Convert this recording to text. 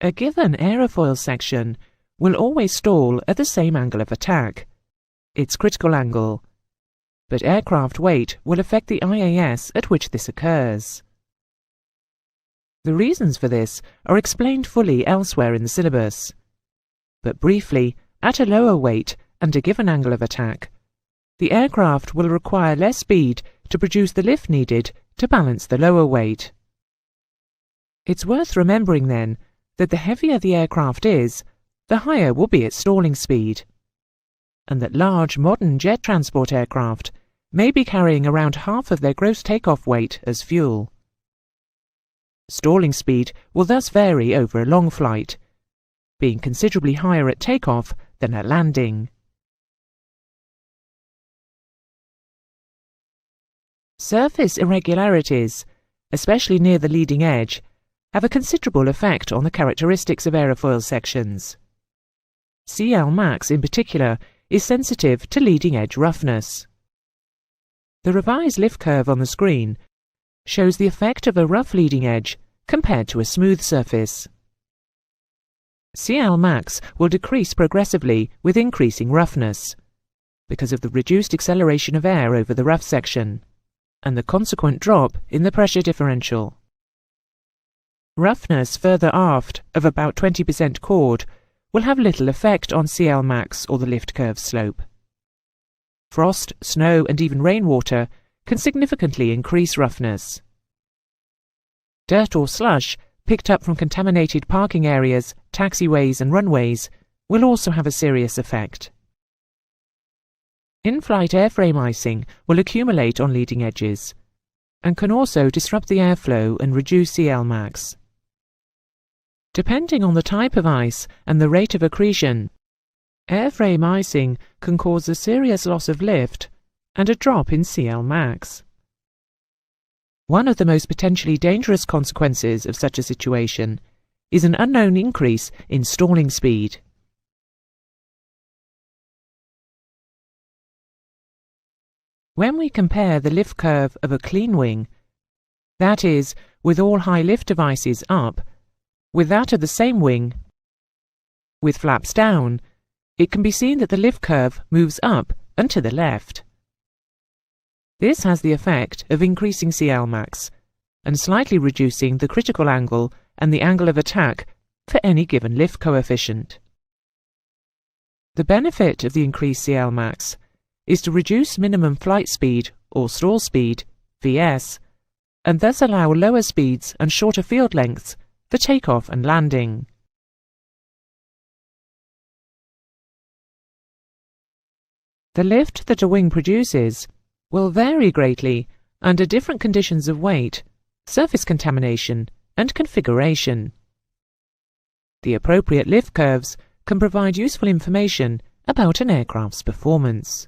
A given aerofoil section will always stall at the same angle of attack, its critical angle, but aircraft weight will affect the IAS at which this occurs. The reasons for this are explained fully elsewhere in the syllabus, but briefly, at a lower weight and a given angle of attack, the aircraft will require less speed to produce the lift needed to balance the lower weight. It's worth remembering then that the heavier the aircraft is, the higher will be its stalling speed, and that large modern jet transport aircraft may be carrying around half of their gross takeoff weight as fuel. Stalling speed will thus vary over a long flight, being considerably higher at takeoff than at landing. Surface irregularities, especially near the leading edge, have a considerable effect on the characteristics of aerofoil sections. CLmax in particular is sensitive to leading edge roughness. The revised lift curve on the screen shows the effect of a rough leading edge compared to a smooth surface. CLmax will decrease progressively with increasing roughness, because of the reduced acceleration of air over the rough section, and the consequent drop in the pressure differential. Roughness further aft of about 20% chord will have little effect on CLmax or the lift curve slope. Frost, snow and even rainwater can significantly increase roughness. Dirt or slush picked up from contaminated parking areas, taxiways and runways will also have a serious effect. In-flight airframe icing will accumulate on leading edges and can also disrupt the airflow and reduce CLmax. Depending on the type of ice and the rate of accretion, airframe icing can cause a serious loss of lift and a drop in CLmax. One of the most potentially dangerous consequences of such a situation is an unknown increase in stalling speed. When we compare the lift curve of a clean wing, that is, with all high lift devices up, with that of the same wing with flaps down, it can be seen that the lift curve moves up and to the left. This has the effect of increasing CLmax and slightly reducing the critical angle and the angle of attack for any given lift coefficient. The benefit of the increased CLmax is to reduce minimum flight speed or stall speed, VS, and thus allow lower speeds and shorter field lengths for takeoff and landing. The lift that a wing produces will vary greatly under different conditions of weight, surface contamination, and configuration. The appropriate lift curves can provide useful information about an aircraft's performance.